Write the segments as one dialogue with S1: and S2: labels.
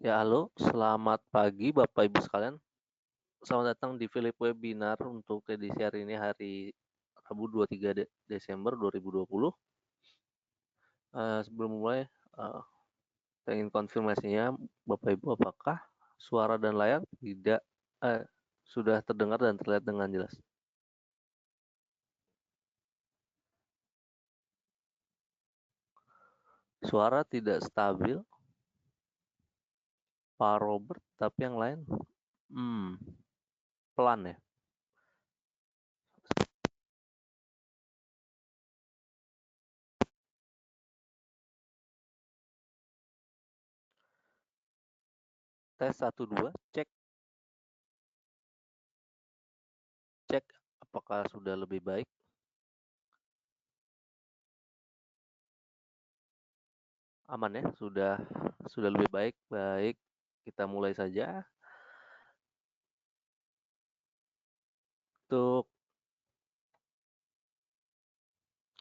S1: Ya, halo, selamat pagi Bapak Ibu sekalian. Selamat datang di Philip Webinar untuk edisi hari ini, hari Rabu 23 Desember 2020. Sebelum mulai, eh, saya ingin konfirmasinya, Bapak Ibu, apakah suara dan layar tidak sudah terdengar dan terlihat dengan jelas? Suara tidak stabil, Pak Robert, tapi yang lain, pelan ya. Tes 1 2, cek cek apakah sudah lebih baik. Aman ya, sudah lebih baik. Baik, kita mulai saja. Untuk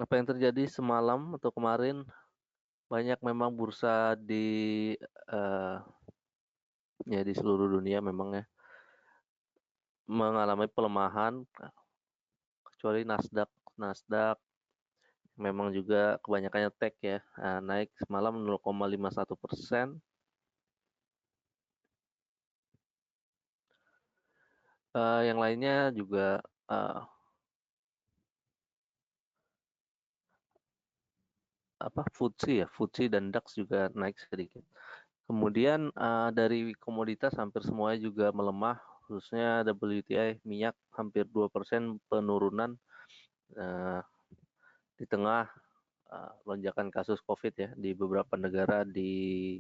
S1: apa yang terjadi semalam atau kemarin, banyak memang bursa eh, di seluruh dunia memang ya mengalami pelemahan, kecuali Nasdaq. Nasdaq memang juga kebanyakannya tech ya, naik semalam 0,51%. Yang lainnya juga FTSE dan DAX juga naik sedikit. Kemudian dari komoditas hampir semuanya juga melemah, khususnya WTI minyak hampir 2% penurunan eh, di tengah lonjakan kasus COVID ya di beberapa negara di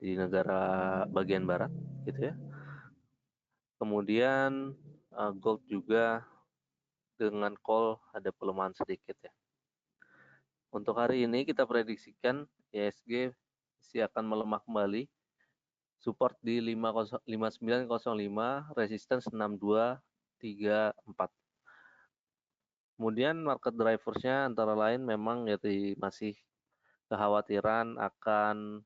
S1: negara bagian barat gitu ya. Kemudian gold juga dengan call ada pelemahan sedikit ya. Untuk hari ini kita prediksikan ISG masih akan melemah kembali. Support di 5905, resistance 6234. Kemudian market driversnya antara lain memang masih kekhawatiran akan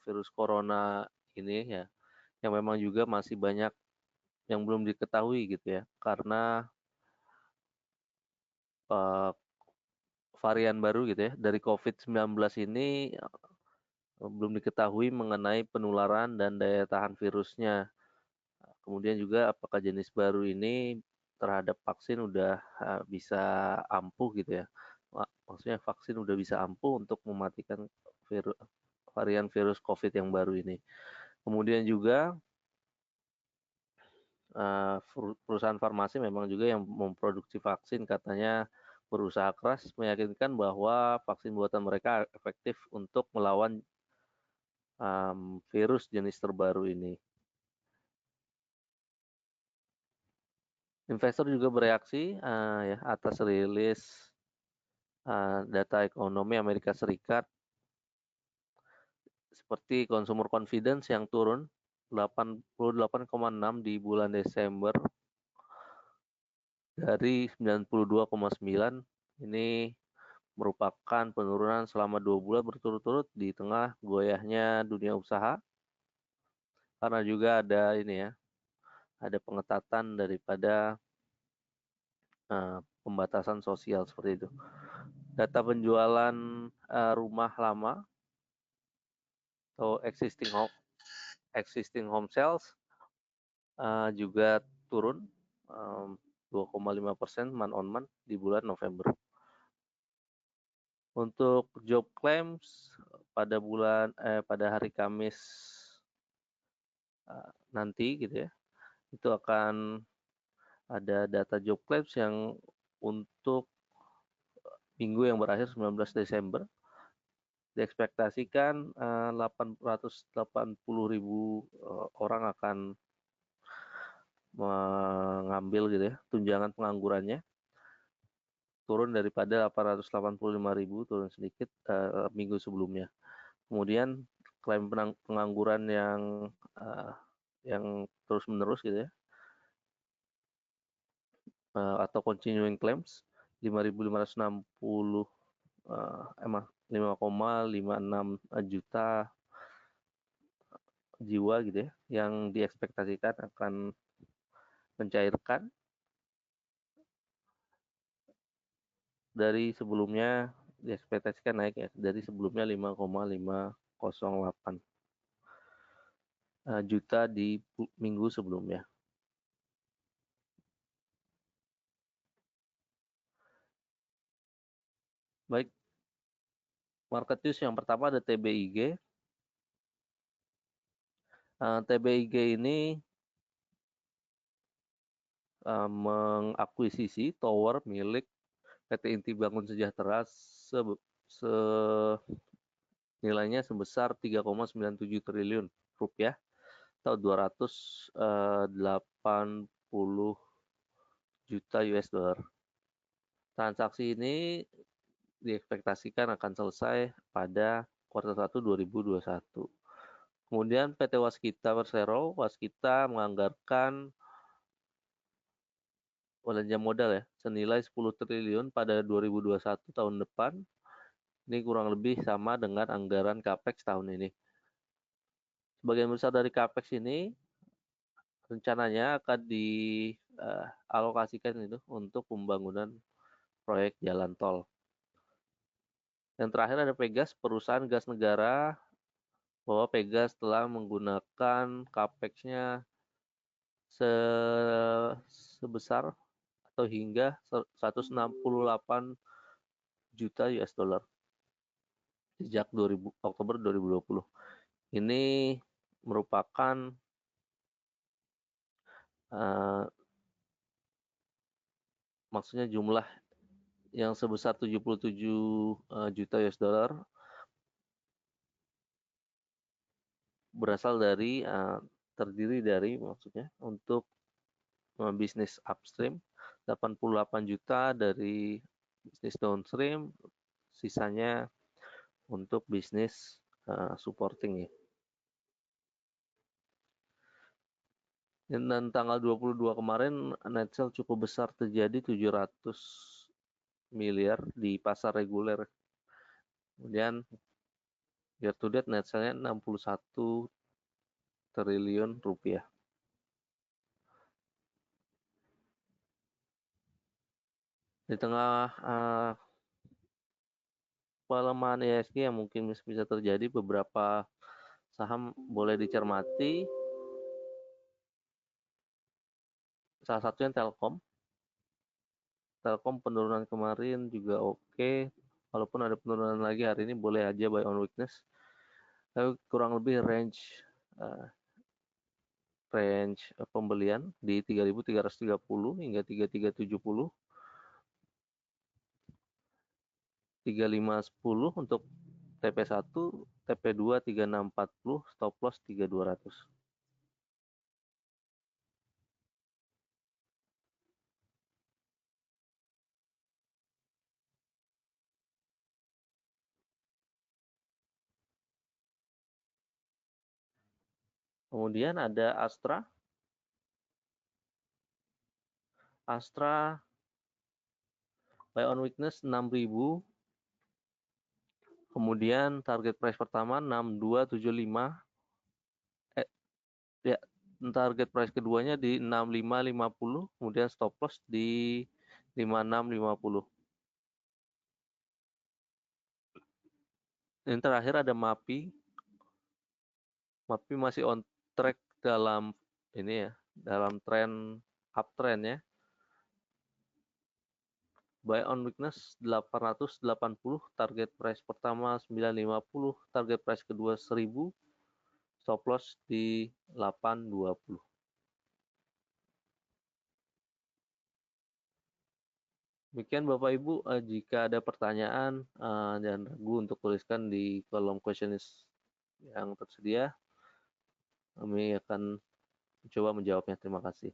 S1: virus corona ini ya, yang memang juga masih banyak yang belum diketahui gitu ya, karena uh, varian baru gitu ya dari COVID-19 ini belum diketahui mengenai penularan dan daya tahan virusnya. Kemudian juga apakah jenis baru ini terhadap vaksin udah bisa ampuh gitu ya. Maksudnya vaksin udah bisa ampuh untuk mematikan varian virus COVID yang baru ini. Kemudian juga perusahaan farmasi memang juga yang memproduksi vaksin katanya berusaha keras meyakinkan bahwa vaksin buatan mereka efektif untuk melawan virus jenis terbaru ini. Investor juga bereaksi ya atas rilis data ekonomi Amerika Serikat seperti consumer confidence yang turun 88,6 di bulan Desember dari 92,9. Ini merupakan penurunan selama 2 bulan berturut-turut di tengah goyahnya dunia usaha, karena juga ada pengetatan daripada pembatasan sosial seperti itu. Data penjualan rumah lama atau existing home sales juga turun 2,5% month on month di bulan November. Untuk job claims pada hari Kamis nanti gitu ya, itu akan ada data job claims yang untuk minggu yang berakhir 19 Desember diekspektasikan 880.000 orang akan mengambil gitu ya tunjangan penganggurannya, turun daripada 885.000, turun sedikit minggu sebelumnya. Kemudian klaim pengangguran yang terus menerus gitu ya, atau continuing claims 5.560 5,56 juta jiwa gitu ya, yang diekspektasikan akan mencairkan dari sebelumnya, diekspektasikan naik ya, dari sebelumnya 5,508 juta di minggu sebelumnya. Baik, market news yang pertama ada TBIG. TBIG ini mengakuisisi tower milik PT Inti Bangun Sejahtera nilainya sebesar 3,97 triliun rupiah atau 280 juta US dollar. Transaksi ini diekspektasikan akan selesai pada kuartal 1 2021. Kemudian PT Waskita Persero, Waskita menganggarkan belanja modal ya senilai 10 triliun pada 2021 tahun depan. Ini kurang lebih sama dengan anggaran CAPEX tahun ini. Sebagian besar dari CAPEX ini rencananya akan dialokasikan itu untuk pembangunan proyek jalan tol. Yang terakhir ada Pegas, perusahaan gas negara, bahwa Pegas telah menggunakan CAPEX-nya sebesar atau hingga 168 juta US dollar sejak Oktober 2020. Ini merupakan maksudnya jumlah yang sebesar 77 juta US dollar berasal dari terdiri dari maksudnya untuk bisnis upstream, 88 juta dari bisnis downstream, sisanya untuk bisnis supporting ya. Dan tanggal 22 kemarin net sale cukup besar terjadi 700 miliar di pasar reguler. Kemudian year to date net sale-nya 61 triliun rupiah. Di tengah pelemahan IHSG yang mungkin bisa terjadi, beberapa saham boleh dicermati. Salah satunya Telkom. Telkom penurunan kemarin juga oke. Walaupun ada penurunan lagi hari ini, boleh aja buy on weakness. Tapi kurang lebih range pembelian di 3.330 hingga 3.370. 3510 untuk TP1, TP2 3640, stop loss 3200. Kemudian ada Astra. Astra buy on weakness 6.000. Kemudian target price pertama 6275. Ya, target price keduanya di 6550, kemudian stop loss di 5650. Yang terakhir ada MAPI. MAPI masih on track dalam ini ya, dalam uptrend ya. Buy on weakness 880, target price pertama 950, target price kedua 1000, stop loss di 820. Demikian Bapak Ibu, jika ada pertanyaan jangan ragu untuk tuliskan di kolom questions yang tersedia. Kami akan coba menjawabnya. Terima kasih.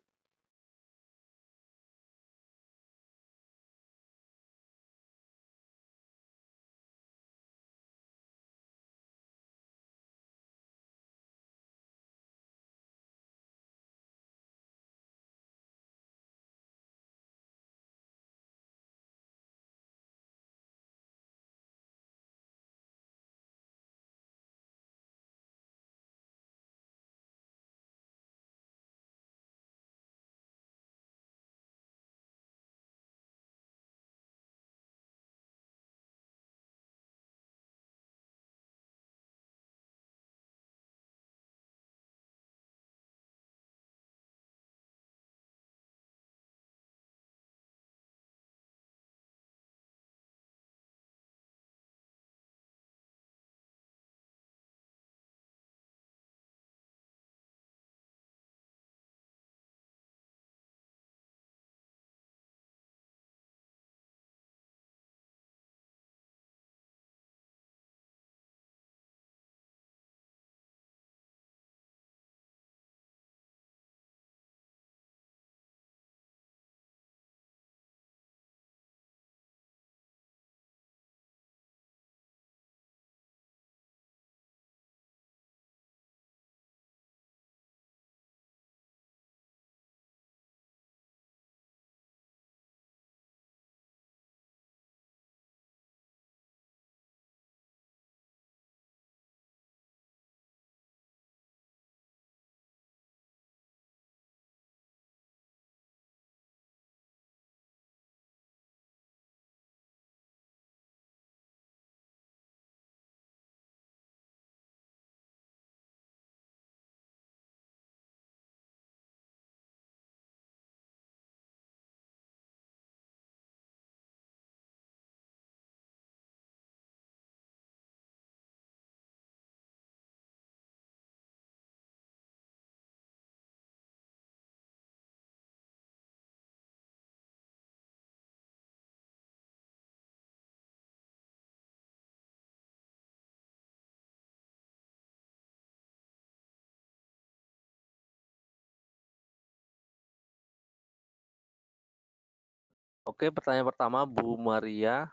S1: Oke, pertanyaan pertama Bu Maria,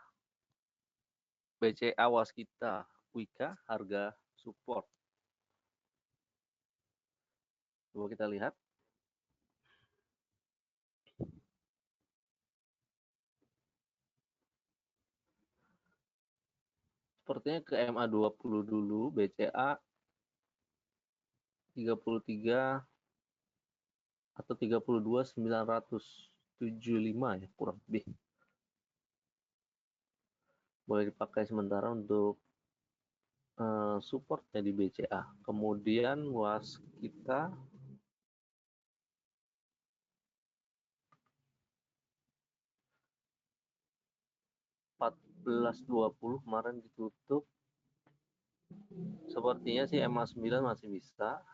S1: BCA Waskita, Wika, harga support. Coba kita lihat. Sepertinya ke MA20 dulu, BCA 33 atau 32.975 ya, kurang lebih. Boleh dipakai sementara untuk supportnya di BCA. Kemudian Waskita 14.20 kemarin ditutup. Sepertinya sih MA9 masih bisa.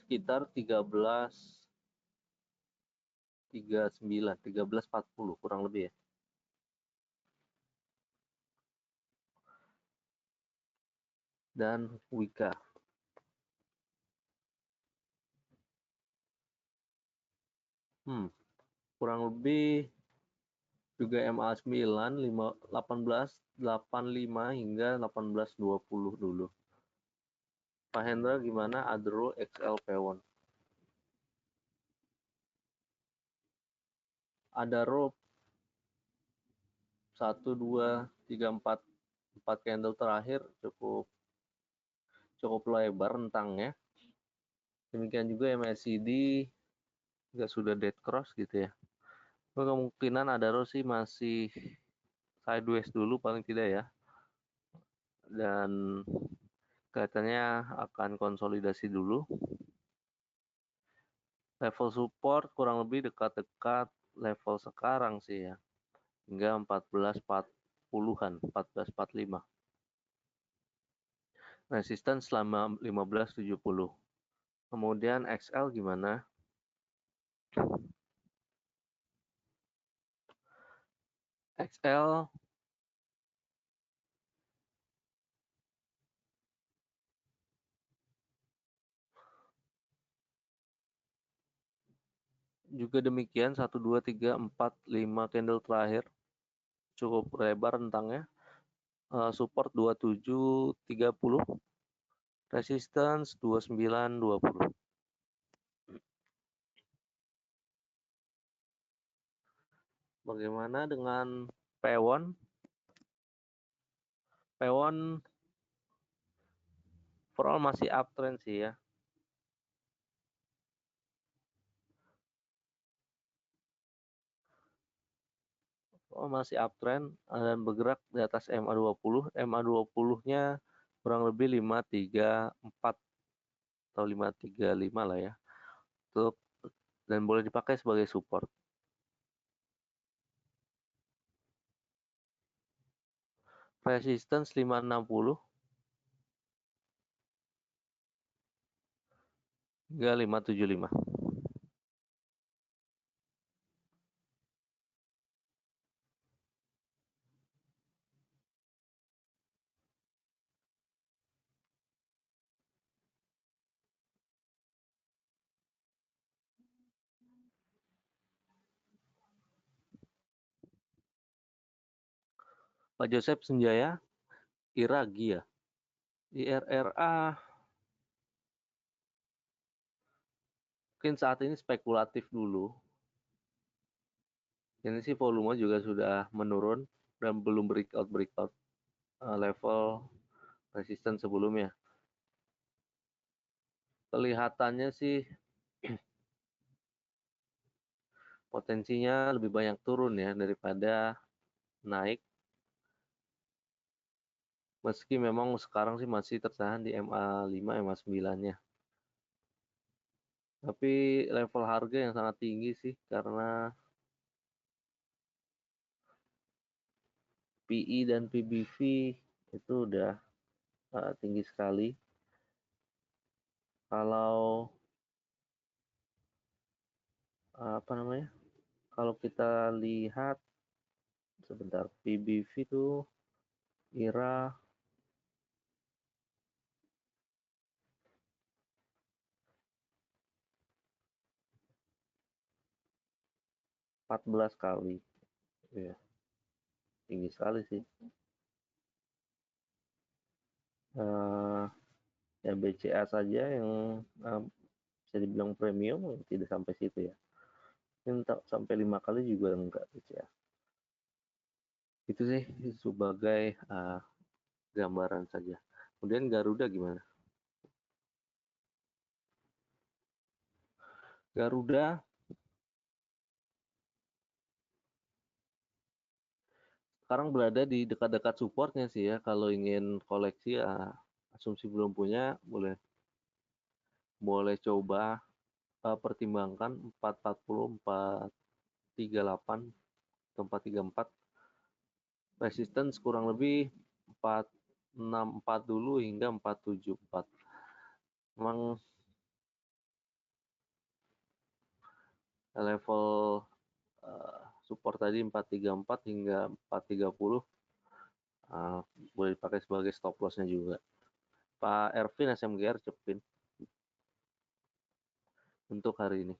S1: Sekitar 13.40 kurang lebih ya. Dan Wika. Kurang lebih juga MA9 18.85 hingga 18.20 dulu. Pak Hendra gimana Adro XL Pewon? Adaro 1 2 3 4 candle terakhir cukup lebar rentangnya. Demikian juga MACD juga sudah dead cross gitu ya. Kemungkinan Adaro sih masih sideways dulu paling tidak ya. Dan kelihatannya akan konsolidasi dulu. Level support kurang lebih dekat-dekat level sekarang sih ya. Hingga 14.40-an, 14.45. Resistance selama 15.70. Kemudian XL gimana? XL juga demikian 1 2 3 4 5 candle terakhir cukup lebar rentangnya. Support 27.30, resistance 29.20. Bagaimana dengan Pewon? Pewon overall masih uptrend sih ya. Masih uptrend dan bergerak di atas MA20. MA20-nya kurang lebih 534 atau 535 lah ya. Dan boleh dipakai sebagai support. Resistance 560 hingga 575. Pak Joseph Senjaya, Iragi ya. IRRA mungkin saat ini spekulatif dulu. Ini sih volume juga sudah menurun dan belum breakout level resisten sebelumnya. Kelihatannya sih potensinya lebih banyak turun ya daripada naik. Meski memang sekarang sih masih tertahan di MA5, MA9-nya. Tapi level harga yang sangat tinggi sih karena PE dan PBV itu udah tinggi sekali. Kalau apa namanya? Kalau kita lihat sebentar PBV itu IRA 14 kali. Ya, tinggi sekali sih. Eh, ya BCA saja yang bisa dibilang premium tidak sampai situ ya. Mungkin sampai 5 kali juga enggak BCA. Itu sih sebagai gambaran saja. Kemudian Garuda gimana? Garuda sekarang berada di dekat-dekat supportnya sih ya. Kalau ingin koleksi ya, asumsi belum punya, boleh boleh coba pertimbangkan 440, 438 atau 434. Resistance kurang lebih 464 dulu hingga 474. Memang level support tadi 434 hingga 430 uh, boleh dipakai sebagai stop lossnya juga. Pak Ervin SMGR cepin untuk hari ini.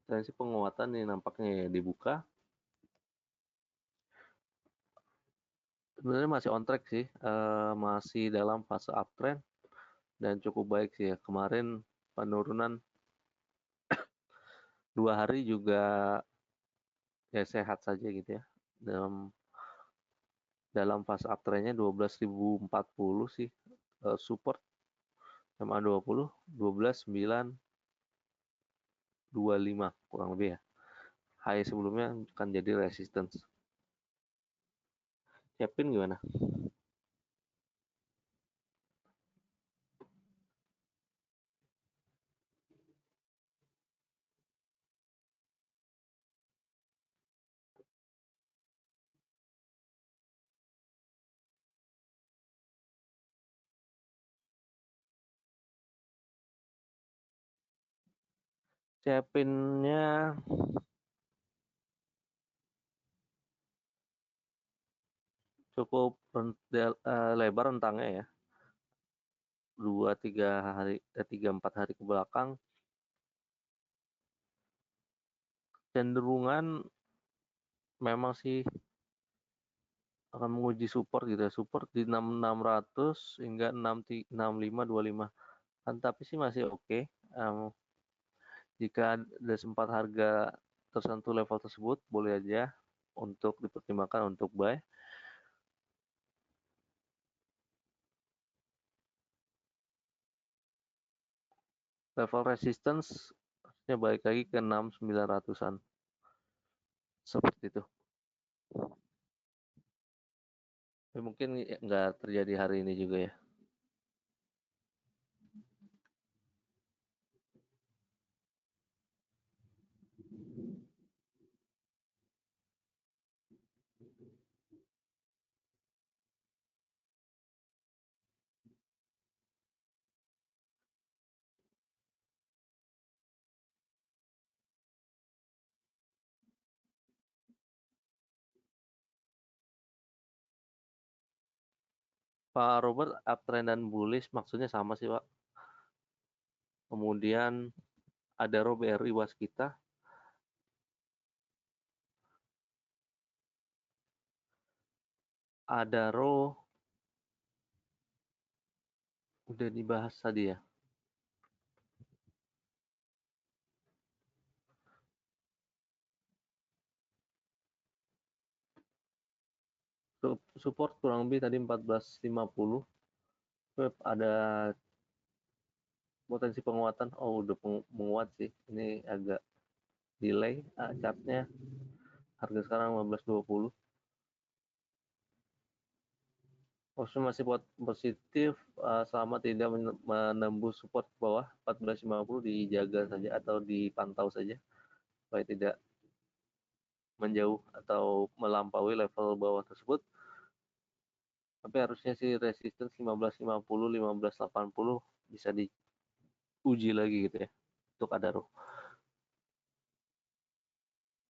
S1: Tendensi penguatan ini nampaknya ya dibuka. Sebenarnya masih on track sih, masih dalam fase uptrend dan cukup baik sih ya. Kemarin penurunan 2 hari juga ya sehat saja gitu ya. Dalam dalam fase uptrendnya 12.040 sih support SMA 20 12.925 kurang lebih ya. High sebelumnya akan jadi resistance. Kevin gimana? Cepinnya cukup lebar rentangnya ya. 3-4 hari ke belakang cenderungan memang sih akan menguji support gitu ya. Support di 6600 hingga 6525. Kan tapi sih masih oke. Jika ada sempat harga tersentuh level tersebut, boleh aja untuk dipertimbangkan untuk buy. Level resistance harusnya balik lagi ke 6900-an. Seperti itu. Tapi mungkin nggak terjadi hari ini juga ya. Pak Robert, uptrend dan bullish maksudnya sama sih Pak. Kemudian ada BRI Waskita, ada udah dibahas tadi ya. Support kurang lebih tadi 1450. Ada potensi penguatan. Oh, udah menguat sih. Ini agak delay chartnya. Harga sekarang 1520. Opsi masih buat positif selama tidak menembus support bawah 1450, dijaga saja atau dipantau saja supaya tidak menjauh atau melampaui level bawah tersebut. Tapi harusnya sih resistance 1550, 1580 bisa diuji lagi gitu ya untuk Adaro.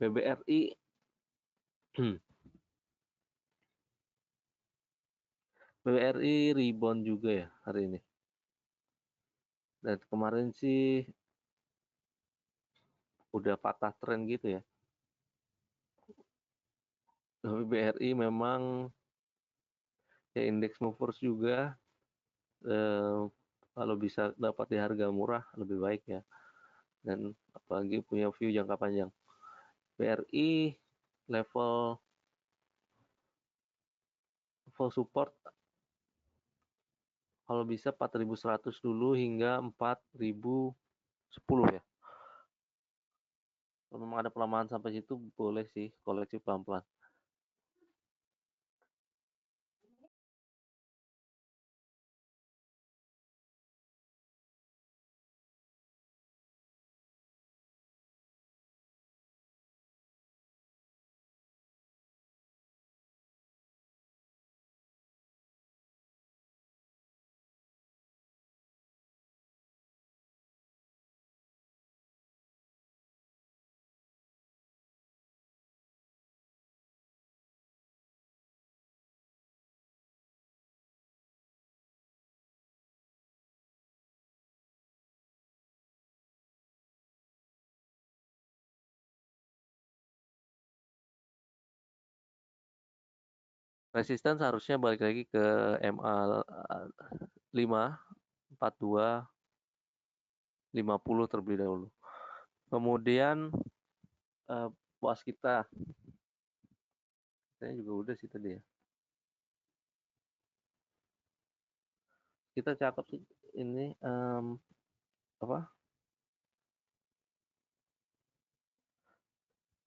S1: BBRI BBRI rebound juga ya hari ini. Dan kemarin sih udah patah tren gitu ya. Tapi BRI memang ya indeks movers juga, eh, kalau bisa dapat di harga murah lebih baik ya, dan apalagi punya view jangka panjang. BRI level level support kalau bisa 4.100 dulu hingga 4.010 ya. Kalau memang ada pelemahan sampai situ boleh sih koleksi pelan-pelan. Resisten seharusnya balik lagi ke MA 5, 42, 50 terlebih dahulu. Kemudian puas kita juga udah sih tadi ya. Kita cakep sih ini, apa?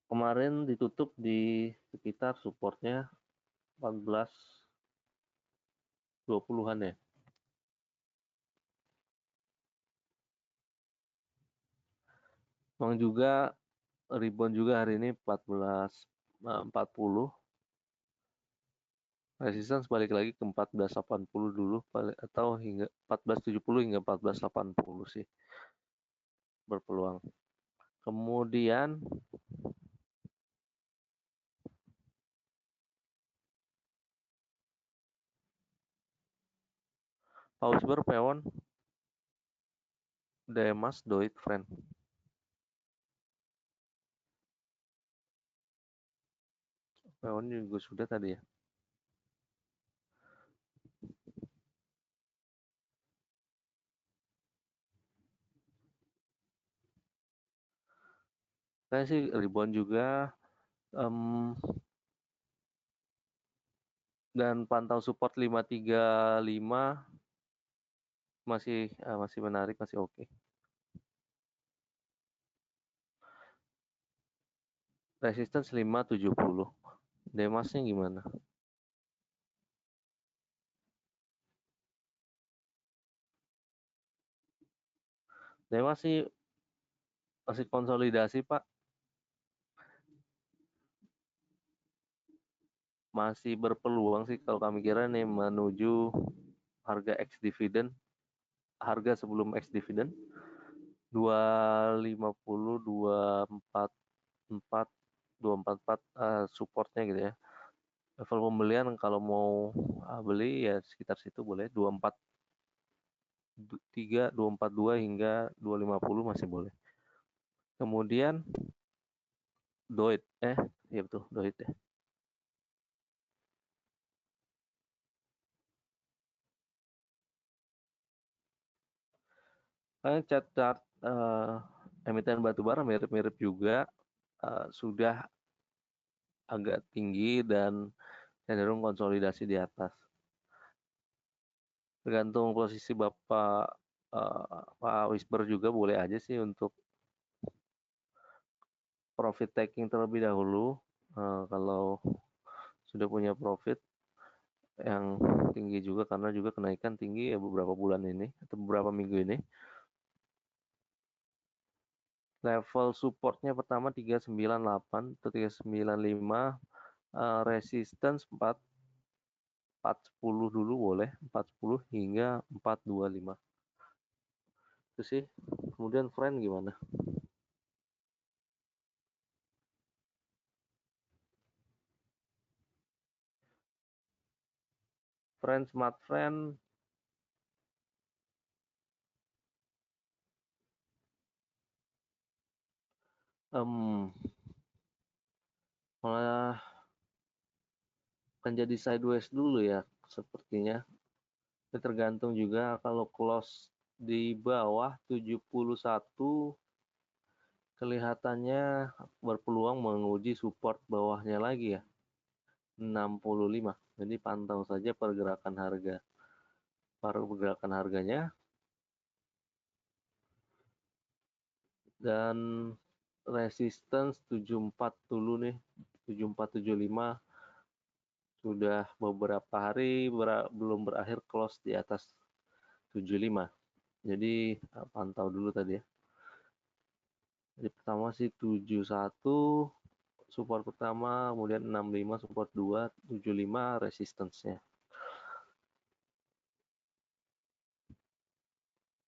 S1: Kemarin ditutup di sekitar supportnya 14.20-an ya. Memang juga rebound juga hari ini 14.40. Resistance balik lagi ke 14.80 dulu atau hingga 14.70 hingga 14.80 sih berpeluang. Kemudian Pausber, Pewon, Demas, Doit, Friend. Pewon juga sudah tadi ya. Saya sih rebound juga, dan pantau support 535 masih menarik, masih oke. Resistance 570. Demasnya gimana? Demas sih masih konsolidasi Pak, masih berpeluang sih kalau kami kira nih menuju harga ex dividend, harga sebelum ex dividend 250, 244, 244 supportnya gitu ya. Level pembelian kalau mau beli ya sekitar situ boleh, 243, 242 hingga 250 masih boleh. Kemudian Doit, ya betul Doit ya. Chart emiten batubara mirip-mirip juga, sudah agak tinggi dan cenderung konsolidasi di atas. Tergantung posisi Bapak, Pak Wisper juga boleh aja sih untuk profit taking terlebih dahulu. Kalau sudah punya profit yang tinggi juga karena juga kenaikan tinggi ya beberapa bulan ini atau beberapa minggu ini. Level supportnya pertama 398 atau 395, resistance 410 dulu boleh, 410 hingga 425. Itu sih. Kemudian friend gimana? Smart friend Em, Malah akan jadi sideways dulu ya sepertinya. Ini tergantung juga kalau close di bawah 71 kelihatannya berpeluang menguji support bawahnya lagi ya, 65. Jadi pantau saja pergerakan harganya, dan resistance 74 dulu nih, 7475 sudah beberapa hari belum berakhir close di atas 75. Jadi pantau dulu tadi ya. Jadi pertama sih 71 support pertama, kemudian 65 support 2, 75 resistance-nya.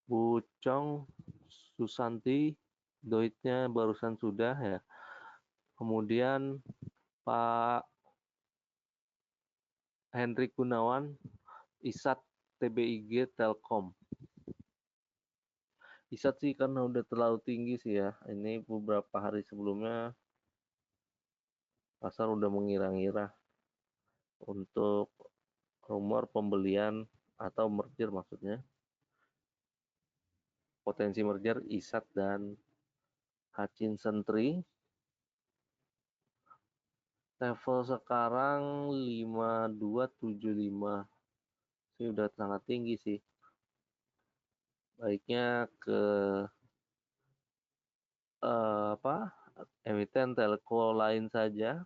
S1: Bu Chong Susanti, doitnya barusan sudah ya. Kemudian Pak Hendrik Gunawan, ISAT TBIG Telkom. ISAT sih karena udah terlalu tinggi sih ya. Ini beberapa hari sebelumnya pasar udah mengira-ngira untuk rumor pembelian atau merger maksudnya. Potensi merger ISAT dan Hutchinson Tree. Level sekarang 5275. Ini udah sangat tinggi sih. Baiknya ke apa? Emiten telco lain saja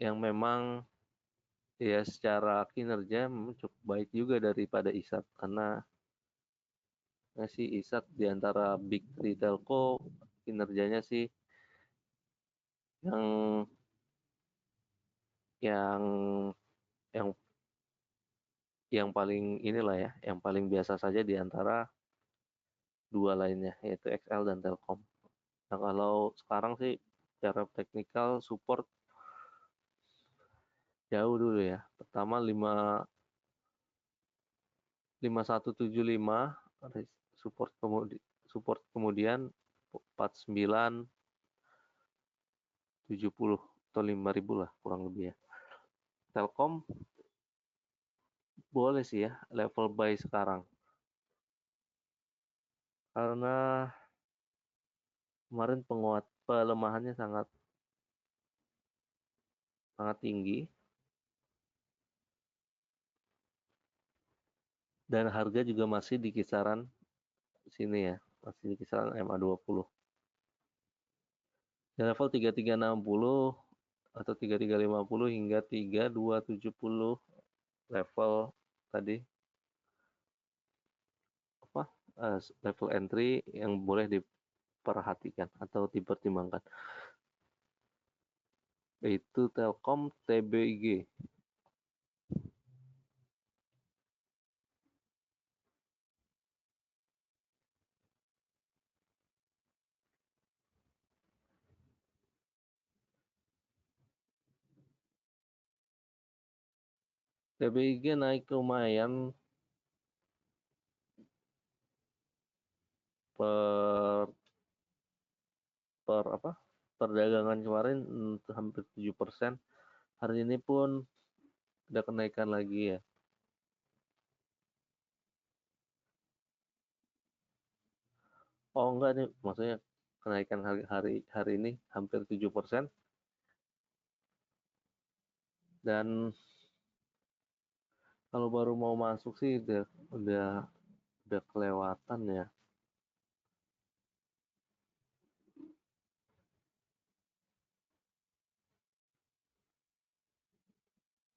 S1: yang memang ya secara kinerja cukup baik juga daripada ISAT, karena sih ISAT di antara Big Three telco kinerjanya sih yang yang yang yang paling inilah ya, yang paling biasa saja di antara dua lainnya, yaitu XL dan Telkom. Nah, kalau sekarang sih secara teknikal support jauh dulu ya. Pertama 5175 support, kemudian 4970 atau 5000 lah kurang lebih ya. Telkom boleh sih ya level buy sekarang. Karena kemarin pelemahannya sangat sangat tinggi dan harga juga masih di kisaran sini ya, masih di kisaran MA20. Di level 3360 atau 3350 hingga 3270 level tadi apa level entry yang boleh diperhatikan atau dipertimbangkan, yaitu Telkom TBIG. TBIG naik lumayan per per apa perdagangan kemarin, hampir 7%. Hari ini pun ada kenaikan lagi ya. Oh enggak nih, maksudnya kenaikan hari hari ini hampir 7%. Dan kalau baru mau masuk sih udah kelewatan ya,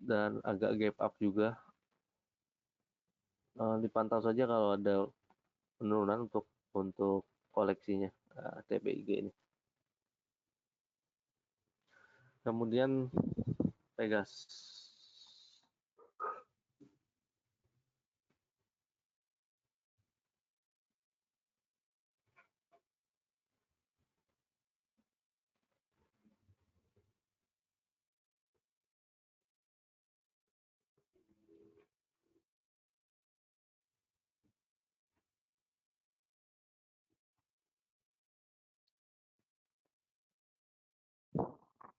S1: dan agak gap up juga. Dipantau saja kalau ada penurunan untuk koleksinya TBIG ini. Kemudian Pegas.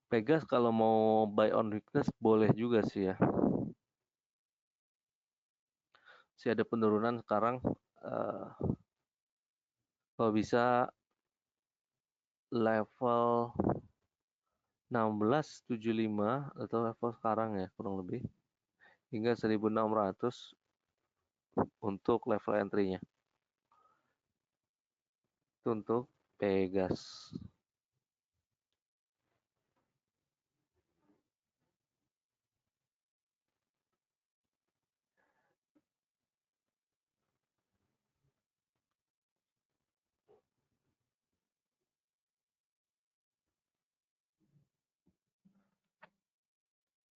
S1: Pegas kalau mau buy on weakness boleh juga sih ya. Sih ada penurunan sekarang. eh, Kalau bisa level 1675 atau level sekarang ya kurang lebih hingga 1600 untuk level entry-nya. Itu untuk Pegas.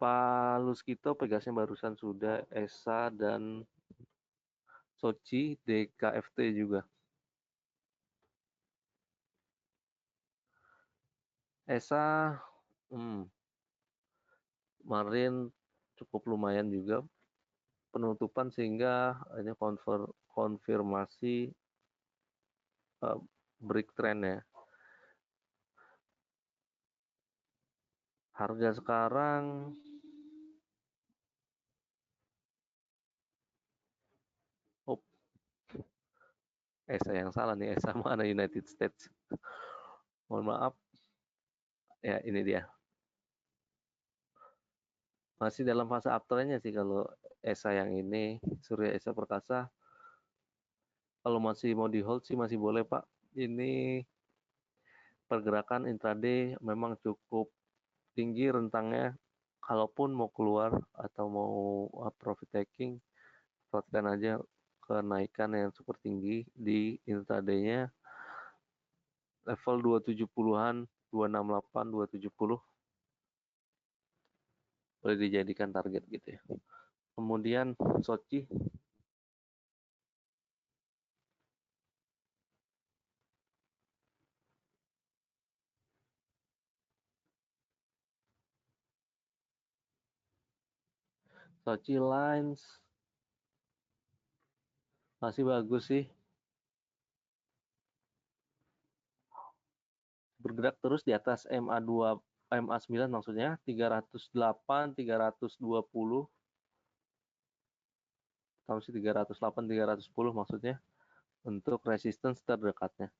S1: Pak Luskito Pegasnya barusan sudah, ESA dan Sochi DKFT juga. ESA kemarin cukup lumayan juga penutupan sehingga hanya konfirmasi uh, break trend ya. Harga sekarang oh ESA yang salah nih, ESA mana United States. Mohon maaf. Ya, ini dia. Masih dalam fase uptrendnya sih kalau ESA yang ini, Surya Esa Perkasa. Kalau masih mau di hold sih masih boleh Pak. Ini pergerakan intraday memang cukup tinggi rentangnya. Kalaupun mau keluar atau mau profit taking, perhatikan aja kenaikan yang super tinggi di intraday-nya level 270-an, 268, 270 boleh dijadikan target gitu ya. Kemudian Sochi, Sochi Lines masih bagus sih. Bergerak terus di atas MA2, MA9 maksudnya 308, 320 atau sih 308, 310 maksudnya untuk resistance terdekatnya.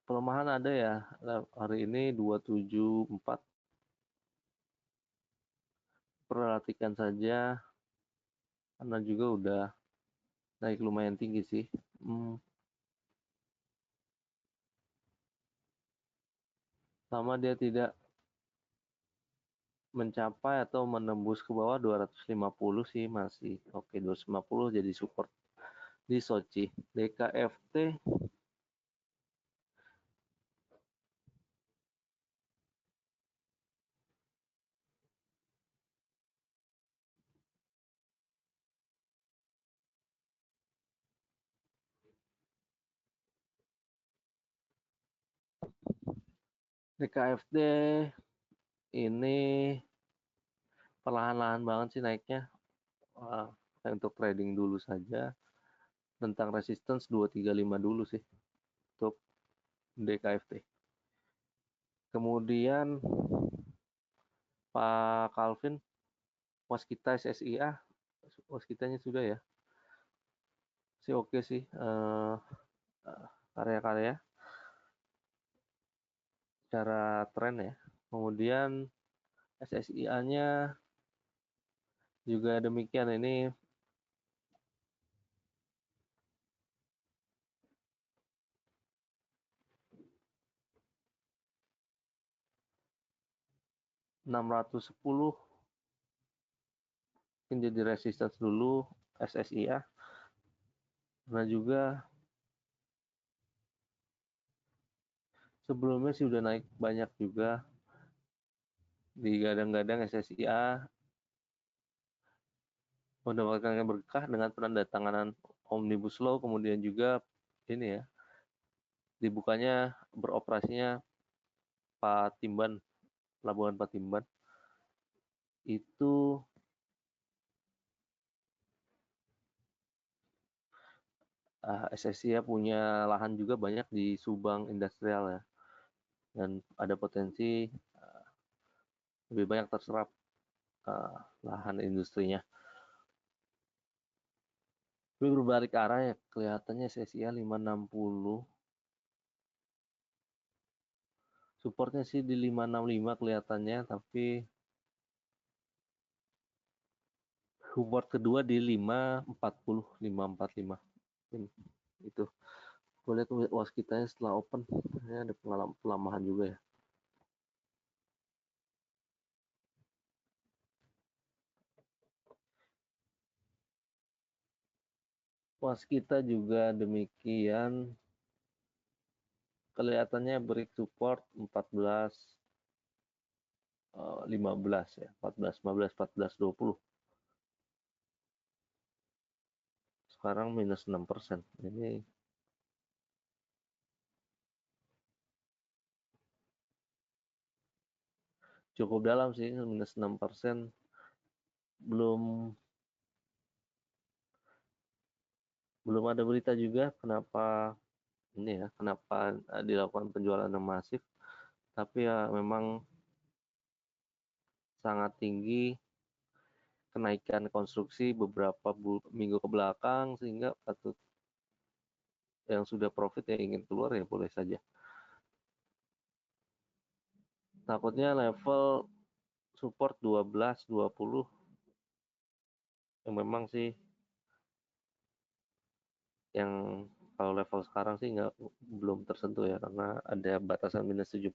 S1: Pelemahan ada ya hari ini 274. Perhatikan saja karena juga udah naik lumayan tinggi sih. Sama dia tidak mencapai atau menembus ke bawah 250 sih masih oke. 250 jadi support di Sochi. DKFT DKFT ini perlahan-lahan banget sih naiknya. Wah, untuk trading dulu saja. Tentang resistance 235 dulu sih untuk DKFT. Kemudian Pak Calvin, waskita SSIA, waskitanya sudah ya. Sih oke sih karya-karya secara tren ya. Kemudian SSIA-nya juga demikian, ini 610 mungkin jadi resistance dulu SSIA. Nah juga sebelumnya sih udah naik banyak juga di gadang-gadang SSIA mendapatkan berkah dengan penandatanganan Omnibus Law, kemudian juga ini ya dibukanya beroperasinya Patimban, Pelabuhan Patimban itu SSIA punya lahan juga banyak di Subang Industrial ya. dan ada potensi lebih banyak terserap lahan industrinya. Tapi berbalik arah ya, kelihatannya CSIA 560. Supportnya sih di 565 kelihatannya, tapi support kedua di 540, 545. Itu. Gue lihat waskitanya setelah open, ya ada pelamahan juga ya. Waskita juga demikian, kelihatannya break support 14, 15 ya, 14, 15, 14, 20. Sekarang minus 6%. Ini cukup dalam sih, minus 6%. Belum ada berita juga kenapa ini ya, kenapa dilakukan penjualan yang masif. Tapi ya memang sangat tinggi kenaikan konstruksi beberapa minggu ke belakang, sehingga patut yang sudah profit yang ingin keluar ya boleh saja. Takutnya level support 12, 20 yang memang sih yang kalau level sekarang sih belum tersentuh ya, karena ada batasan minus 7%.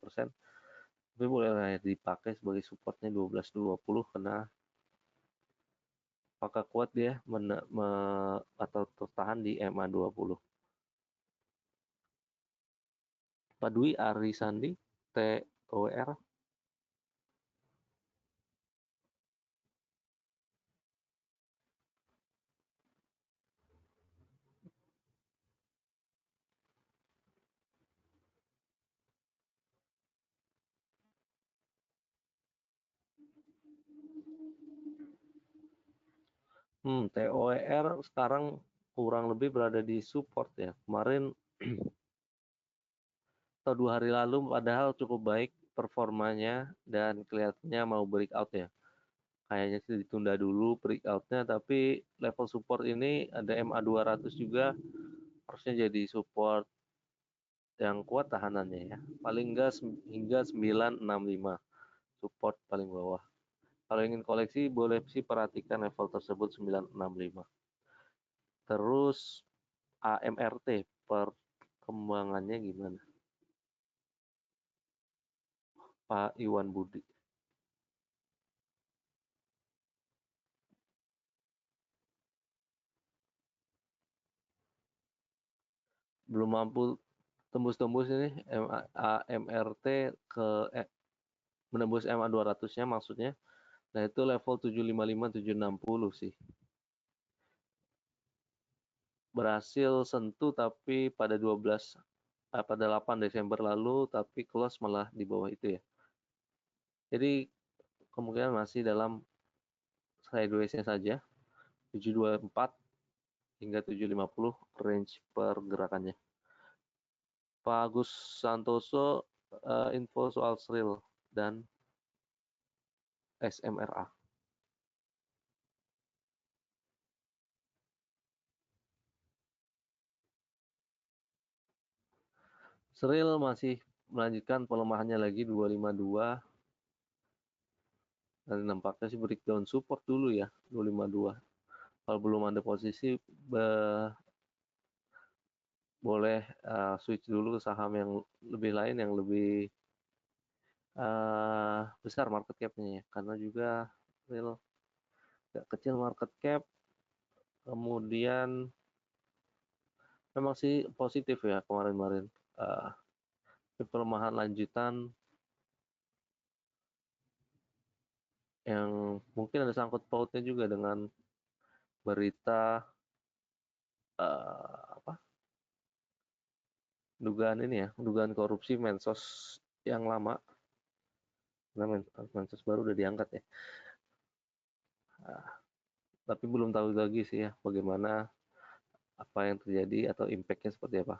S1: Tapi boleh dipakai sebagai supportnya 12, 20 karena apakah kuat dia atau tertahan di MA 20. Pak Dwi Arisandi, TOR. TOR sekarang kurang lebih berada di support ya. Kemarin atau 2 hari lalu padahal cukup baik performanya dan kelihatannya mau breakout ya. Kayaknya sih ditunda dulu breakoutnya, tapi level support ini ada MA 200 juga, harusnya jadi support yang kuat tahanannya ya. Paling enggak hingga 965 support paling bawah. Kalau ingin koleksi boleh sih perhatikan level tersebut 965. Terus AMRT perkembangannya gimana? Pak Iwan Budi. Belum mampu tembus-tembus ini AMRT ke menembus MA 200-nya maksudnya. Nah, itu level 755 760 sih. Berhasil sentuh tapi pada 8 Desember lalu, tapi close malah di bawah itu ya. Jadi kemungkinan masih dalam sideways-nya saja, 724 hingga 750 range pergerakannya. Pak Agus Santoso, info soal Sril dan SMRA. Sril masih melanjutkan pelemahannya lagi 252, dan nampaknya sih breakdown support dulu ya 252. Kalau belum ada posisi boleh switch dulu ke saham yang lebih lain yang lebih besar market cap-nya ya, karena juga real kecil market cap. Kemudian memang sih positif ya kemarin-kemarin, pelemahan lanjutan yang mungkin ada sangkut pautnya juga dengan berita apa dugaan korupsi Mensos yang lama. Nah, Mensos baru udah diangkat ya. Tapi belum tahu lagi sih ya bagaimana, apa yang terjadi atau impact-nya seperti apa.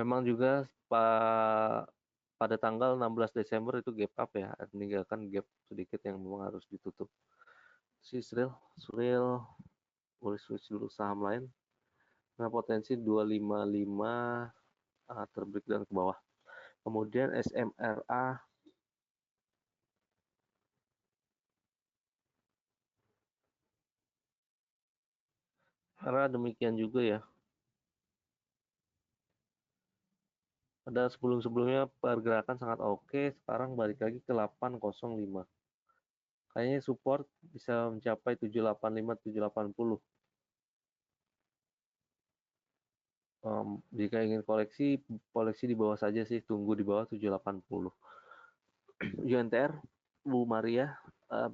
S1: Memang juga pada tanggal 16 Desember itu gap up ya, meninggalkan gap sedikit yang memang harus ditutup. Si Sril boleh switch dulu saham lain. Nah, potensi 255 terbreakdown ke bawah. Kemudian SMRA, karena demikian juga ya. Pada sebelum-sebelumnya pergerakan sangat oke, sekarang balik lagi ke 805. Kayaknya support bisa mencapai 785, 780. Jika ingin koleksi di bawah saja sih, tunggu di bawah 780. UNTR, Bu Maria, uh,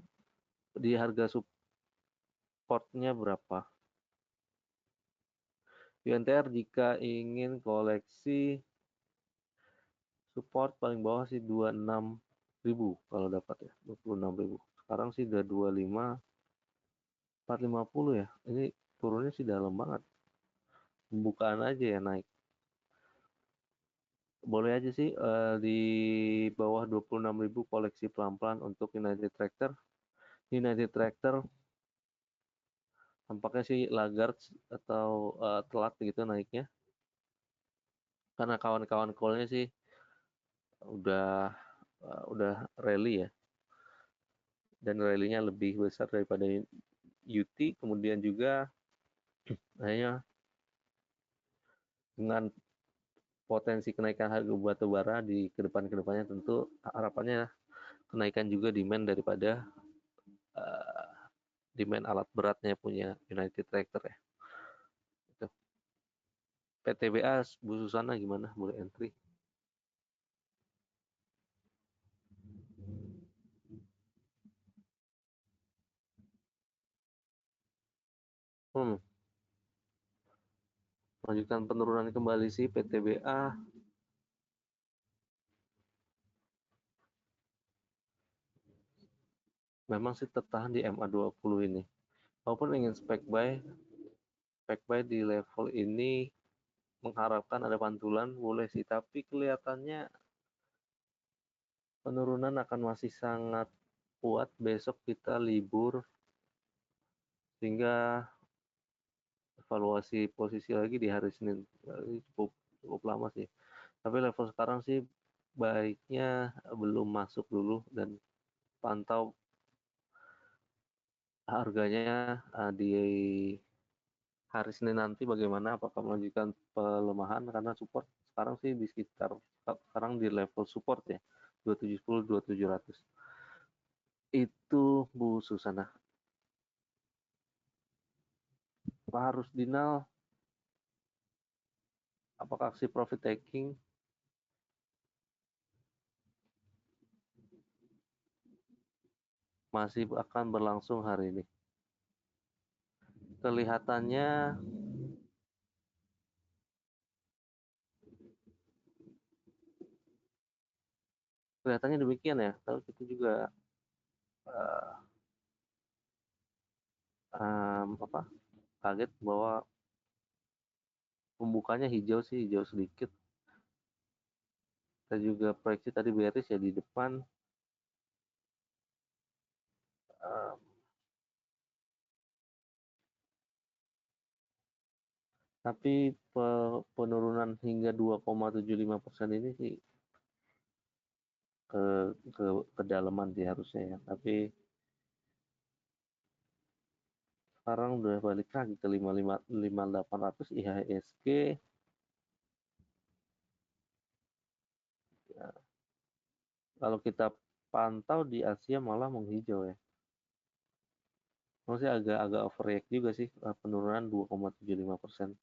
S1: di harga supportnya berapa? UNTR jika ingin koleksi support paling bawah sih 26.000 kalau dapat ya, 26.000. Sekarang sih udah 25, 450 ya. Ini turunnya sih dalam banget. Pembukaan aja ya naik. Boleh aja sih di bawah 26.000 koleksi pelan-pelan untuk United Tractor. United Tractor tampaknya sih laggard atau telat gitu naiknya. Karena kawan-kawan call-nya sih udah udah rally ya. Dan rally-nya lebih besar daripada UT. Kemudian juga kayaknya dengan potensi kenaikan harga batu bara di kedepannya tentu harapannya kenaikan juga demand daripada uh, demand alat beratnya punya United Tractor ya. Itu. PTBA Bu Susana gimana? Boleh entry? Hmm, Melanjutkan penurunan kembali sih PTBA. Memang sih tertahan di MA20 ini. Walaupun ingin spec buy di level ini mengharapkan ada pantulan boleh sih, tapi kelihatannya penurunan akan masih sangat kuat. Besok kita libur sehingga evaluasi posisi lagi di hari Senin. Cukup cukup lama sih. Tapi level sekarang sih baiknya belum masuk dulu dan pantau harganya di hari Senin nanti bagaimana, apakah melanjutkan pelemahan karena support sekarang sih di sekitar sekarang di level support ya 2710 2700 itu Bu Susana. Pak Harus Dinal, apakah aksi profit taking masih akan berlangsung hari ini? Kelihatannya demikian ya. Tapi kita juga uh, kaget bahwa pembukanya hijau sih, hijau sedikit. Kita juga proyeksi tadi bearish ya di depan. Uh, tapi penurunan hingga 2,75% ini sih ke ke kedalaman sih harusnya ya. Tapi sekarang udah balik lagi ke 55.800 IHSG. Ya, kalau kita pantau di Asia malah menghijau ya. Masih agak overreact juga sih penurunan 2,75%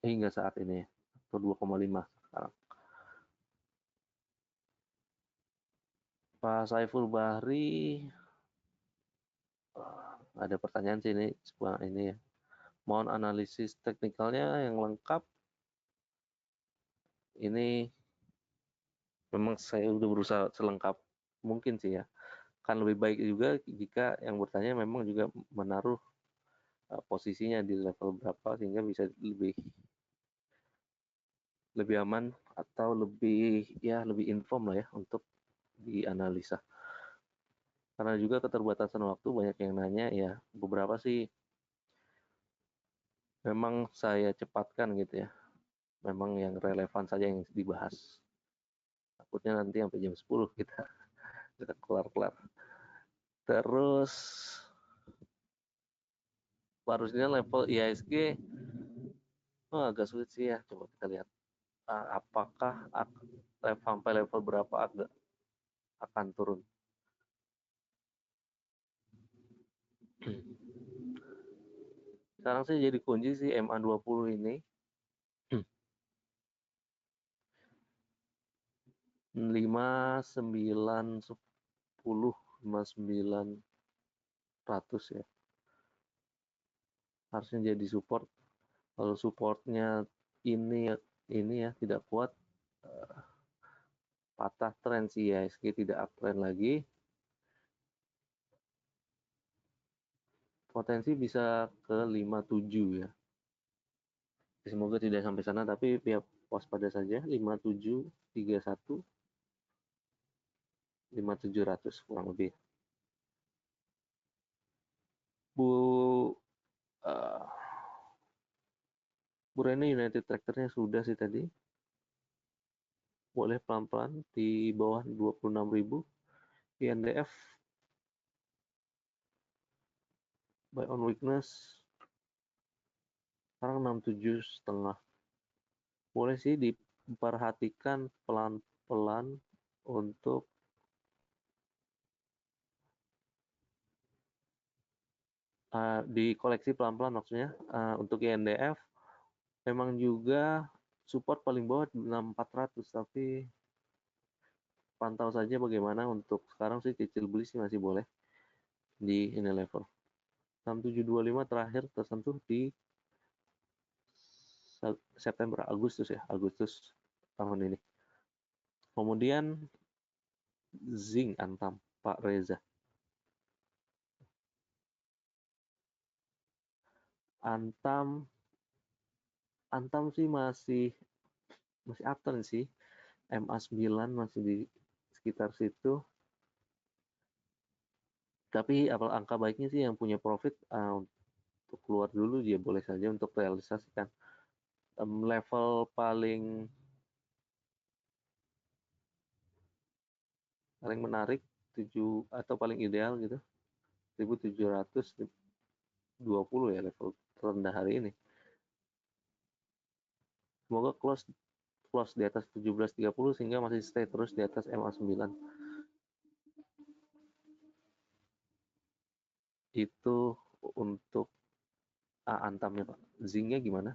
S1: hingga saat ini ya. Atau 2,5 sekarang. Pak Saiful Bahri, ada pertanyaan sih ini, sebuah ini ya. Mohon analisis teknikalnya yang lengkap. Ini memang saya udah berusaha selengkap mungkin sih ya. Kan lebih baik juga jika yang bertanya memang juga menaruh posisinya di level berapa sehingga bisa lebih lebih aman atau lebih inform lah ya untuk dianalisa. Karena juga keterbatasan waktu, banyak yang nanya ya, beberapa sih memang saya cepatkan gitu ya. Memang yang relevan saja yang dibahas. Takutnya nanti sampai jam 10 kita nggak kelar-kelar. Terus harusnya level IHSG agak sulit sih ya. Coba kita lihat apakah sampai level berapa agak akan turun. Sekarang sih jadi kunci sih MA20 ini 5910 5900 ya. Harusnya jadi support. Kalau supportnya ini ya tidak kuat, patah tren sih IHSG tidak uptrend lagi, potensi bisa ke 57 ya. Semoga tidak sampai sana, tapi ya waspada saja. 5731 5700 kurang lebih. Bu uh, Bu Reni, United Tractor-nya sudah sih tadi. Boleh pelan-pelan di bawah 26.000. INDF buy on weakness sekarang 67,5. Boleh sih diperhatikan pelan-pelan untuk dikoleksi pelan-pelan maksudnya. Untuk INDF memang juga support paling bawah 6400, tapi pantau saja bagaimana. Untuk sekarang sih cicil beli sih masih boleh di ini level 6725 terakhir tersentuh di Agustus tahun ini. Kemudian zinc Antam Pak Reza. Antam sih masih uptrend sih. MA9 masih di sekitar situ. Tapi angka baiknya sih yang punya profit untuk keluar dulu, dia boleh saja untuk realisasikan. Level paling menarik 7 atau paling ideal gitu 1720 ya, level terendah hari ini. Semoga close di atas 1730 sehingga masih stay terus di atas MA9. Itu untuk Antamnya Pak. Zincnya gimana?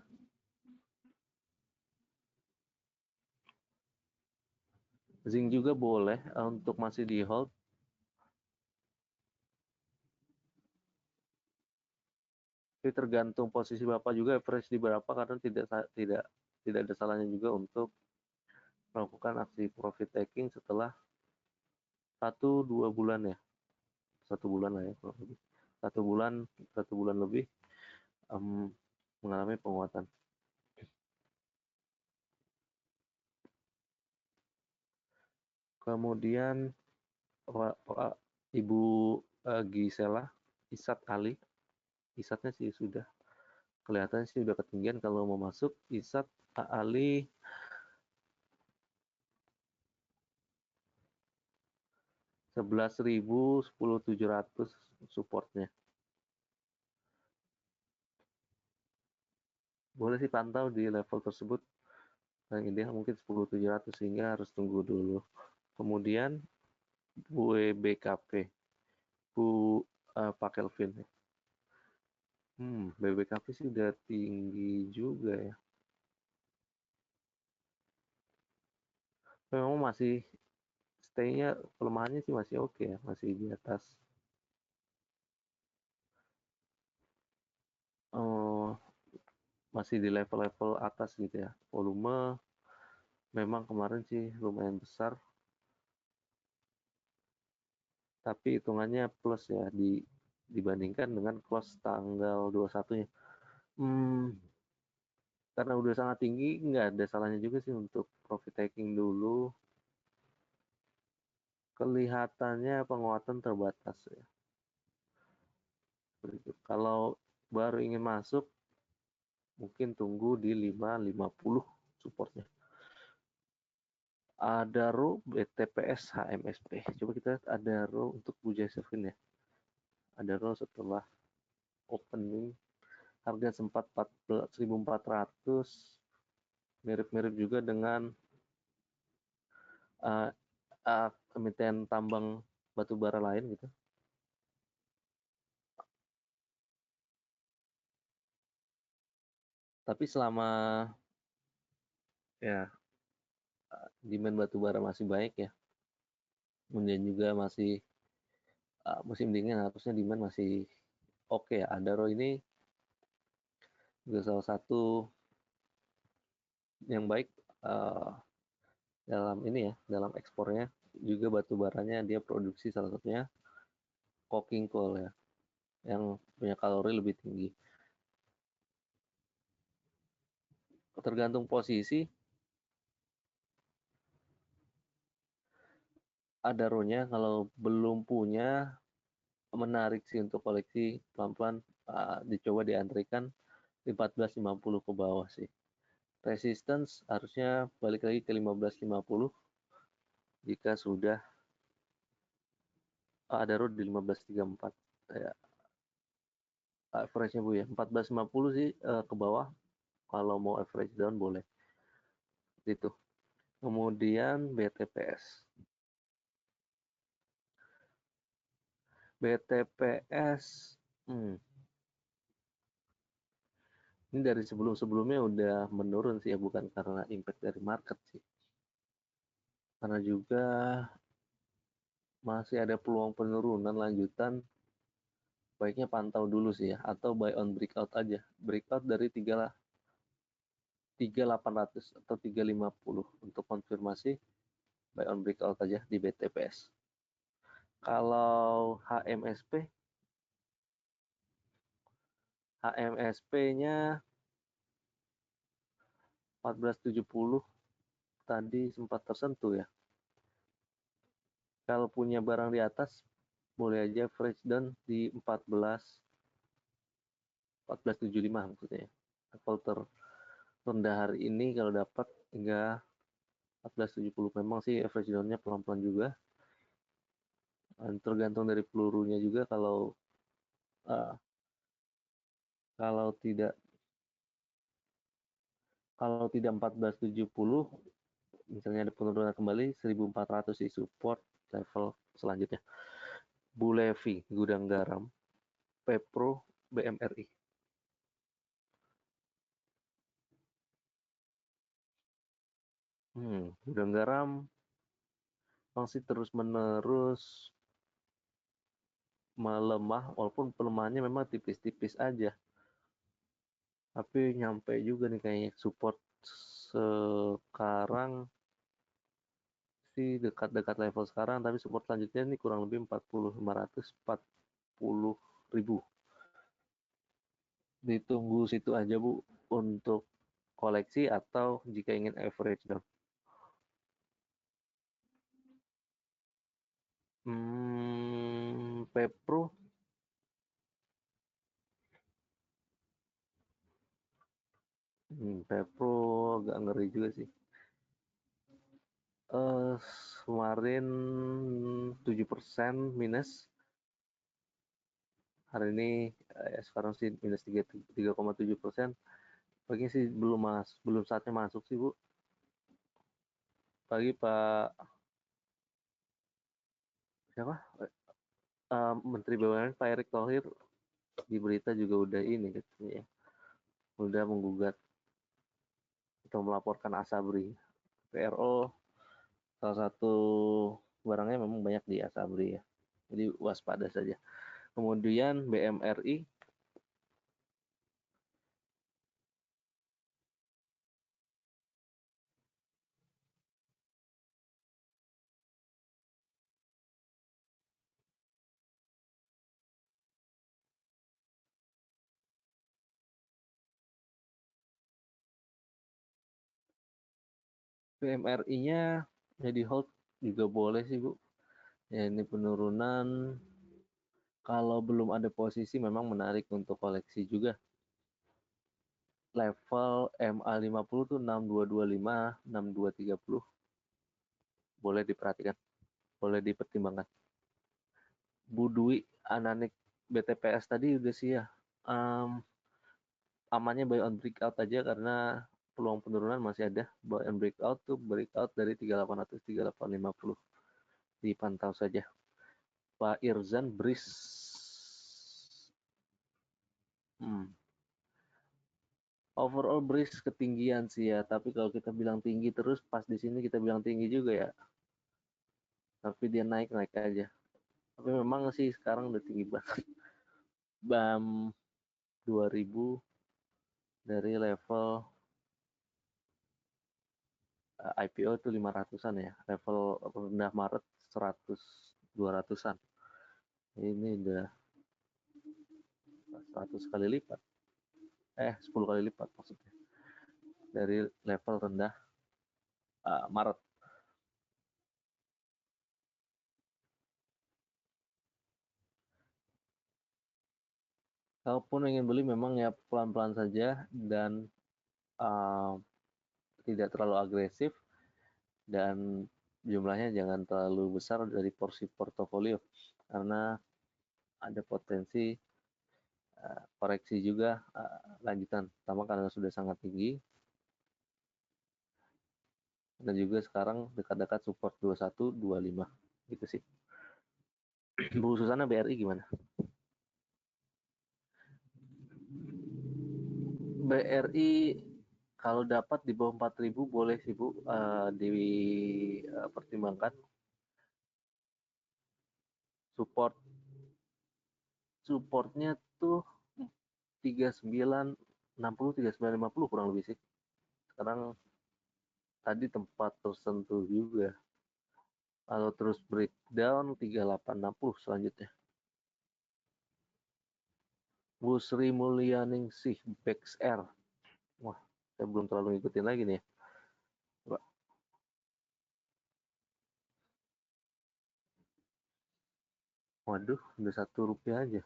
S1: Zinc juga boleh untuk masih di hold. Tapi tergantung posisi Bapak juga average di berapa, karena tidak ada salahnya juga untuk melakukan aksi profit taking setelah 1-2 bulan ya. 1 bulan lah ya kurang lebih. 1 bulan lebih mengalami penguatan. Kemudian Ibu Gisela Isat Ali, Isatnya sih sudah kelihatan sih udah ketinggian kalau mau masuk. Isat Ali 11.000, 10.700 supportnya. Boleh sih pantau di level tersebut. Yang ideal mungkin 10.700, sehingga harus tunggu dulu. Kemudian BKP, Pak Kelvin. BBKP sih udah tinggi juga ya. Memang masih stay-nya, pelemahannya sih masih oke ya, masih di atas. Masih di level-level atas gitu ya. Volume memang kemarin sih lumayan besar, tapi hitungannya plus ya dibandingkan dengan close tanggal 21-nya. Karena udah sangat tinggi, nggak ada salahnya juga sih untuk profit taking dulu. Kelihatannya penguatan terbatas ya. Kalau baru ingin masuk, mungkin tunggu di 5.50 supportnya. Adaro, BTPS, HMSP. Coba kita lihat Adaro untuk Bujai Servin ya. Adaro setelah opening harga sempat 1.400, mirip-mirip juga dengan uh, emiten tambang batu bara lain gitu. Tapi selama ya demand batu bara masih baik ya, kemudian juga masih musim dingin, harusnya demand masih oke ya. Adaro ini juga salah satu yang baik uh, dalam ini ya, dalam ekspornya. Juga batu baranya dia produksi salah satunya coking coal ya, yang punya kalori lebih tinggi. Tergantung posisi, Adaronya kalau belum punya, menarik sih untuk koleksi, pelan-pelan dicoba diantrikan di 14.50 ke bawah sih. Resistance harusnya balik lagi ke 15.50 jika sudah Adaro di 15.34 ya, average-nya Bu ya. 14.50 sih ke bawah, kalau mau average down boleh. Itu. Kemudian BTPS. BTPS ini dari sebelum-sebelumnya udah menurun sih ya, bukan karena impact dari market sih. Karena juga masih ada peluang penurunan lanjutan, baiknya pantau dulu sih ya, atau buy on breakout aja. Breakout dari 3.800 atau 3.50 untuk konfirmasi, buy on breakout aja di BTPS. Kalau HMSP-nya 14.70 tadi sempat tersentuh ya. Kalau punya barang di atas, boleh aja fresh down di 14.75 maksudnya. Level terendah hari ini kalau dapat hingga 14.70, memang sih average down-nya pelan-pelan juga. Dan tergantung dari pelurunya juga, uh, kalau tidak kalau tidak 14.70, misalnya ada penurunan kembali 1.400 di support level selanjutnya. Bulevi, gudang garam, Pepro, BMRI. Gudang garam masih terus-menerus melemah, walaupun pelemahannya memang tipis-tipis aja. Tapi nyampe juga nih kayaknya support sekarang sih, dekat-dekat level sekarang, tapi support selanjutnya ini kurang lebih 40.540.000. Ditunggu situ aja Bu untuk koleksi atau jika ingin average down. Pepro, Pepro agak ngeri juga sih. Kemarin 7% minus, hari ini sekarang sih minus 3,7%. Pagi sih belum saatnya masuk sih Bu. Pagi Pak siapa? Menteri BUMN Pak Erick Thohir di berita juga udah ini katanya ya, udah menggugat atau melaporkan Asabri. PRO salah satu barangnya memang banyak di Asabri ya. Jadi waspada saja. Kemudian BMRI PMRI-nya ya di hold juga boleh sih Bu. Ya ini penurunan, kalau belum ada posisi memang menarik untuk koleksi juga. Level MA50 tuh 6225, 6230. Boleh diperhatikan, boleh dipertimbangkan. Bu Dwi, Ananik BTPS tadi udah sih ya. Um, Amannya buy on breakout aja karena peluang penurunan masih ada. Buy on breakout tuh breakout dari 3800 3850. Dipantau saja. Pak Irzan Bris. Overall Bris ketinggian sih ya, tapi kalau kita bilang tinggi terus pas di sini kita bilang tinggi juga ya. Tapi dia naik-naik aja. Tapi memang sih sekarang udah tinggi banget. BAM 2000 dari level IPO itu 500-an ya. Level rendah Maret 100 200-an. Ini udah 100 kali lipat. 10 kali lipat maksudnya. Dari level rendah Maret. Kalaupun ingin beli memang ya pelan-pelan saja dan uh, tidak terlalu agresif dan jumlahnya jangan terlalu besar dari porsi portofolio karena ada potensi koreksi juga lanjutan, pertama karena sudah sangat tinggi dan juga sekarang dekat-dekat support 21 25 gitu sih. Bu Susana BRI gimana? BRI kalau dapat di bawah 4.000 boleh sih Bu, dipertimbangkan. Support supportnya tuh 3960 3950 kurang lebih sih. Sekarang tadi tempat tersentuh juga. Kalau terus breakdown 3860 selanjutnya. Bu Sri Mulyaningsih BXR. Wah, saya belum terlalu ngikutin lagi nih. Waduh, udah Rp1 aja.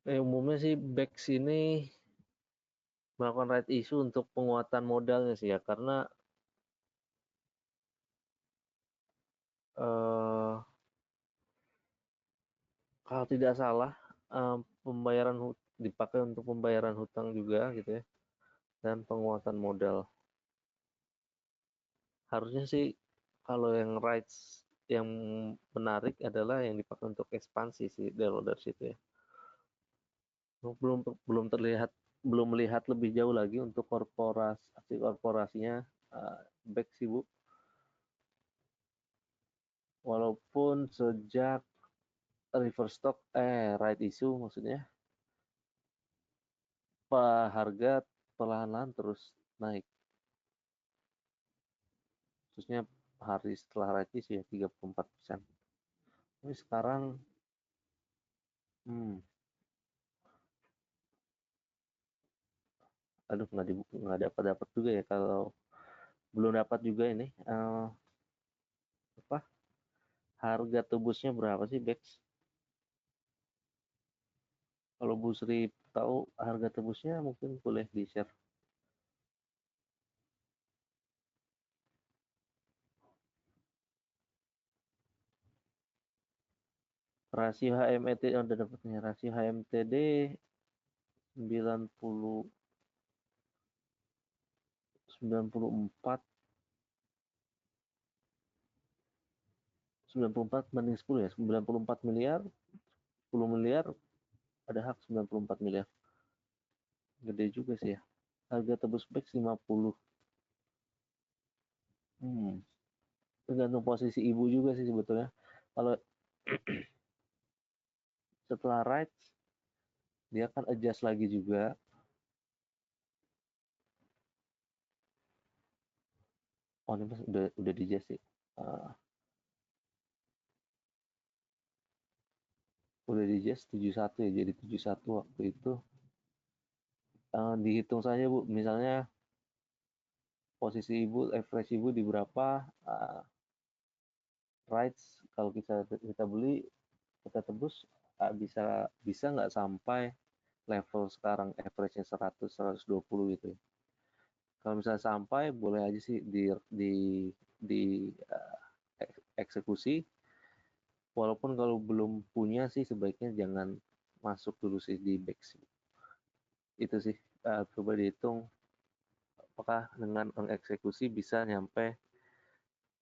S1: Umumnya sih BEX ini melakukan right issue untuk penguatan modalnya sih ya, karena eh, kalau tidak salah pembayaran dipakai untuk pembayaran hutang juga gitu ya, dan penguatan modal. Harusnya sih kalau yang rights yang menarik adalah yang dipakai untuk ekspansi sih dari situ ya. Belum belum terlihat belum melihat lebih jauh lagi untuk korporasinya back sih Bu. Walaupun sejak reverse stock right issue maksudnya harga perlahan-lahan terus naik. Khususnya hari setelah right issue ya 34%. Tapi sekarang hmm, aduh nggak dapat juga ya, kalau belum dapat juga ini apa harga tebusnya berapa sih Bex? Kalau Bu Sri tahu harga tebusnya mungkin boleh di share. Rasio HMET udah dapatnya, rasio HMTD 90 94 banding 10 ya, 94 miliar, 10 miliar ada hak 94 miliar. Gede juga sih ya. Harga tebus back 50. Tergantung posisi ibu juga sih sebetulnya. Kalau setelah rights dia akan adjust lagi juga. Oh ini udah di adjust sih. Udah di Jazz 71 ya, jadi 71 waktu itu. Dihitung saja Bu, misalnya posisi Ibu, average Ibu di berapa, rights kalau kita beli, kita tebus, bisa bisa nggak sampai level sekarang average-nya 100, 120 gitu ya. Kalau misalnya sampai, boleh aja sih di eksekusi. Walaupun kalau belum punya sih sebaiknya jangan masuk dulu sih di back sih. Itu sih, coba dihitung apakah dengan mengeksekusi bisa nyampe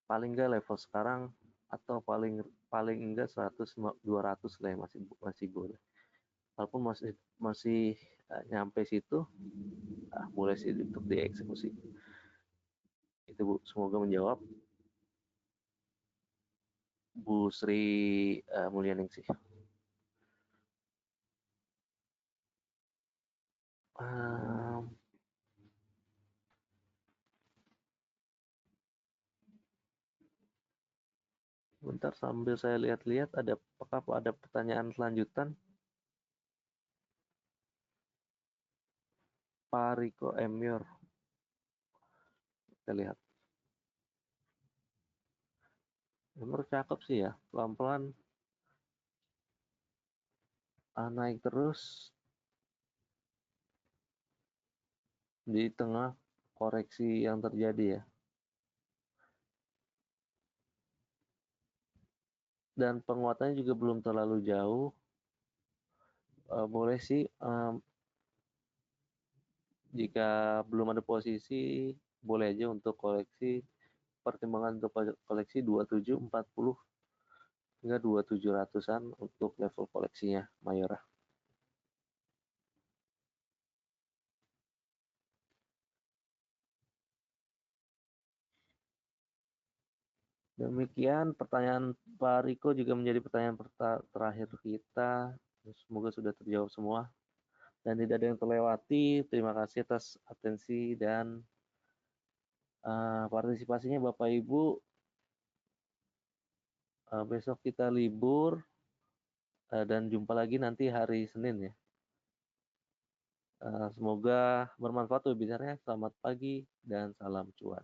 S1: paling nggak level sekarang, atau paling paling enggak 100 200 lah ya, masih masih boleh. Walaupun masih masih nyampe situ, boleh sih untuk dieksekusi. Itu Bu, semoga menjawab Bu Sri Mulyaningsih. Um, Bentar sambil saya lihat-lihat, apakah ada pertanyaan selanjutan. Pak Riko Emyor, kita lihat. Emyor cakep sih ya, pelan-pelan naik terus di tengah koreksi yang terjadi ya. Dan penguatannya juga belum terlalu jauh. Boleh sih, jika belum ada posisi, boleh aja untuk koleksi, pertimbangan untuk koleksi 27, 40 hingga 2700-an untuk level koleksinya Mayora. Demikian pertanyaan Pak Riko juga menjadi pertanyaan terakhir kita. Semoga sudah terjawab semua dan tidak ada yang terlewati. Terima kasih atas atensi dan partisipasinya Bapak Ibu. Besok kita libur dan jumpa lagi nanti hari Senin ya. Semoga bermanfaat webinarnya. Selamat pagi dan salam cuan.